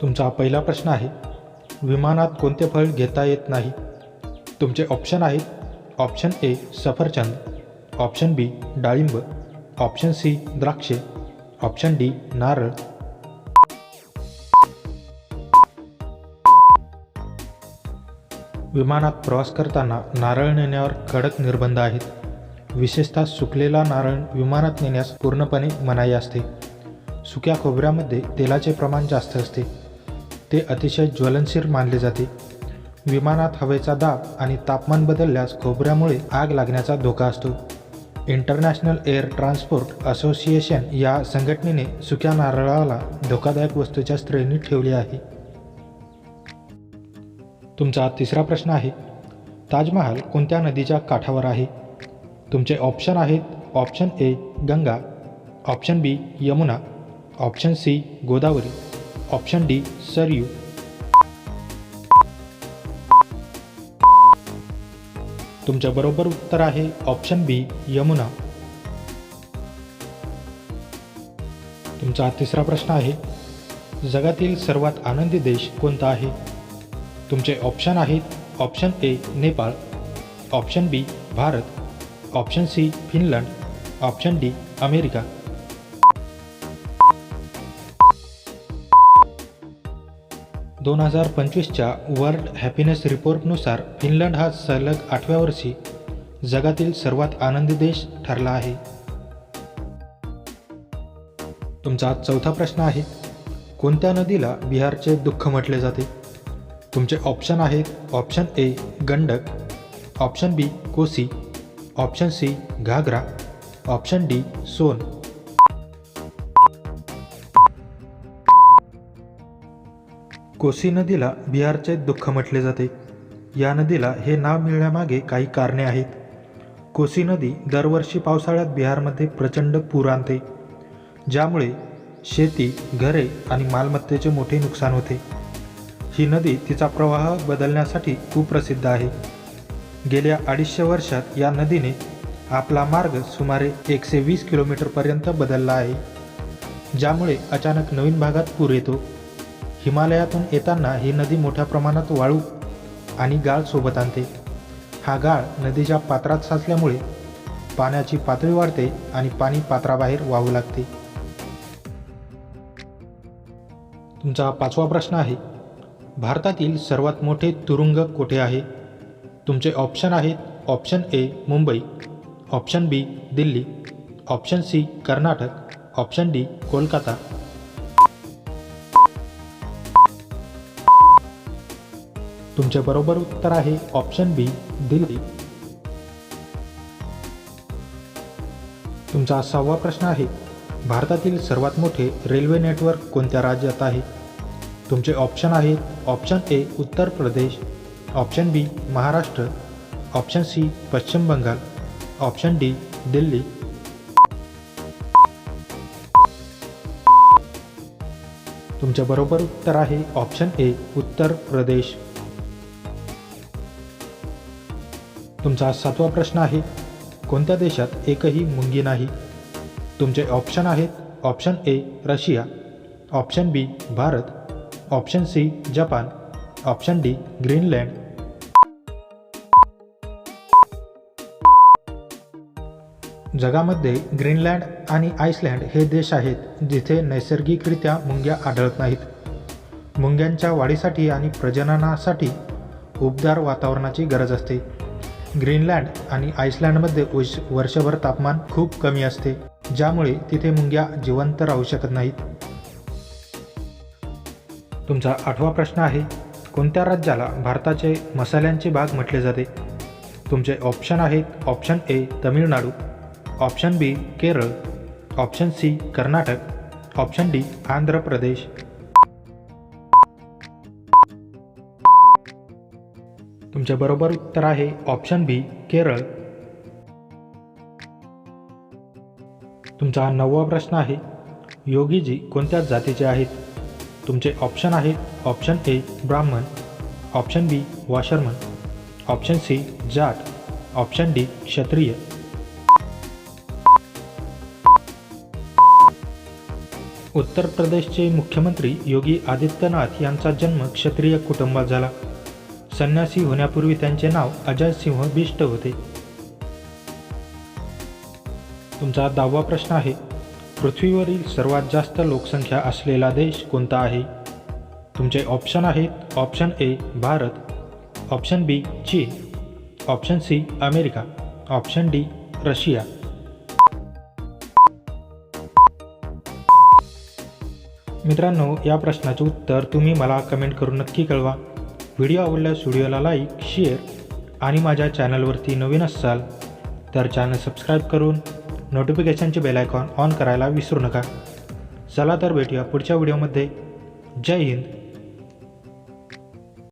तुमचा पहिला प्रश्न आहे, विमानात कोणते फळ घेता येत नाही? तुमचे ऑप्शन आहेत ऑप्शन ए सफरचंद, ऑप्शन बी डाळिंब, ऑप्शन सी द्राक्षे, ऑप्शन डी नारळ. विमानात प्रवास करताना नारळ नेण्यावर कडक निर्बंध आहेत. विशेषतः सुकलेला नारळ विमानात नेण्यास पूर्णपणे मनाई असते. सुक्या खोबऱ्यामध्ये तेलाचे प्रमाण जास्त असते. ते अतिशय ज्वलनशील मानले जाते. विमानात हवेचा दाब आणि तापमान बदलल्यास खोबऱ्यामुळे आग लागण्याचा धोका असतो. इंटरनॅशनल एअर ट्रान्सपोर्ट असोसिएशन या संघटनेने सुक्या नारळाला धोकादायक वस्तूच्या श्रेणीत ठेवले आहे. तुमचा तिसरा प्रश्न आहे, ताजमहाल कोणत्या नदीच्या काठावर आहे? तुमचे ऑप्शन आहेत option A Ganga, option B Yamuna, option C Godavari, option D Sarayu. तुमचे बरोबर उत्तर आहे ऑप्शन बी यमुना. तुमचा तिसरा प्रश्न आहे, जगातील सर्वात आनंदी देश कोणता आहे? तुमचे ऑप्शन आहेत option A Nepal, option B Bharat, option C Finland, option D America. 2025च्या वर्ल्ड हॅपीनेस रिपोर्टनुसार फिनलंड हा सलग 8व्या वर्षी जगातील सर्वात आनंदी देश ठरला आहे. तुमचा चौथा प्रश्न आहे, कोणत्या नदीला बिहारचे दुःख म्हटले जाते? तुमचे ऑप्शन आहेत option A Gandak, option B Kosi, option C Ghaghara, option D Son. Kosi नदीला बिहारचे दुःख म्हटले जाते. या नदीला हे नाव मिळण्यामागे काही कारणे आहेत. कोसी नदी दरवर्षी पावसाळ्यात बिहारमध्ये प्रचंड पूर आणते, ज्यामुळे शेती, घरे आणि मालमत्तेचे मोठे नुकसान होते. ही नदी तिचा प्रवाह बदलण्यासाठी खूप प्रसिद्ध आहे. गेल्या 250 वर्षात या नदीने आपला मार्ग सुमारे 120 किलोमीटरपर्यंत बदलला आहे, ज्यामुळे अचानक नवीन भागात पूर येतो. हिमालयातून येताना ही नदी मोठ्या प्रमाणात वाळू आणि गाळ सोबत आणते. हा गाळ नदीच्या पात्रात साचल्यामुळे पाण्याची पातळी वाढते आणि पाणी पात्राबाहेर वाहू लागते. तुमचा पाचवा प्रश्न आहे, भारतातील सर्वात मोठे तुरुंग कोठे आहे? तुमचे ऑप्शन आहेत option A Mumbai, option B Delhi, option C Karnataka, option D Kolkata. तुमचे बरोबर उत्तर आहे ऑप्शन बी दिल्ली. तुमचा 6वा प्रश्न आहे, भारतातील सर्वात मोठे रेल्वे नेटवर्क कोणत्या राज्यात आहे? तुमचे ऑप्शन आहेत ऑप्शन ए उत्तर प्रदेश, ऑप्शन बी महाराष्ट्र, ऑप्शन सी पश्चिम बंगाल, ऑप्शन डी दिल्ली. तुमचे बरोबर उत्तर आहे ऑप्शन ए उत्तर प्रदेश. तुमचा 7वा प्रश्न आहे, कोणत्या देशात एकही मुंगी नाही? तुमचे ऑप्शन आहेत option A Russia, option B Bharat, option C Japan, option D Greenland. जगामध्ये ग्रीनलँड आणि आइसलँड हे देश आहेत जिथे नैसर्गिकरित्या मुंग्या आढळत नाहीत. मुंग्यांच्या वाढीसाठी आणि प्रजननासाठी उबदार वातावरणाची गरज असते. ग्रीनलँड आणि आइसलँडमध्ये वर्षभर तापमान खूप कमी असते, ज्यामुळे तिथे मुंग्या जिवंत राहू शकत नाहीत. तुमचा 8वा प्रश्न आहे, कोणत्या राज्याला भारताचे मसाल्यांचे बाग म्हटले जाते? तुमचे ऑप्शन आहेत option A Tamil Nadu, option B Kerala, option C Karnataka, option D Andhra Pradesh. तुमचे बरोबर उत्तर आहे ऑप्शन बी केरळ. तुमचा 9वा प्रश्न आहे, योगीजी कोणत्या जातीचे आहेत? तुमचे ऑप्शन आहेत ऑप्शन ए ब्राह्मण, option B washerman, option C जाट, ऑप्शन डी क्षत्रिय. उत्तर प्रदेशचे मुख्यमंत्री योगी आदित्यनाथ यांचा जन्म क्षत्रिय कुटुंबात झाला. संन्यासी होण्यापूर्वी त्यांचे नाव अजय सिंह बिष्ट होते. तुमचा 10वा प्रश्न आहे, पृथ्वीवरील सर्वात जास्त लोकसंख्या असलेला देश कोणता आहे? तुमचे ऑप्शन आहेत option A Bharat, option B चीन, option C America, option D Russia. मित्रांनो, या प्रश्नाचे उत्तर तुम्ही मला कमेंट करून नक्की कळवा. व्हिडिओ आवडल्यास व्हिडिओला लाईक, शेअर आणि माझ्या चॅनलवरती नवीन असाल तर चॅनल सबस्क्राईब करून नोटिफिकेशनचे बेल आयकॉन ऑन करायला विसरू नका. चला तर भेटूया पुढच्या व्हिडिओमध्ये. जय हिंद.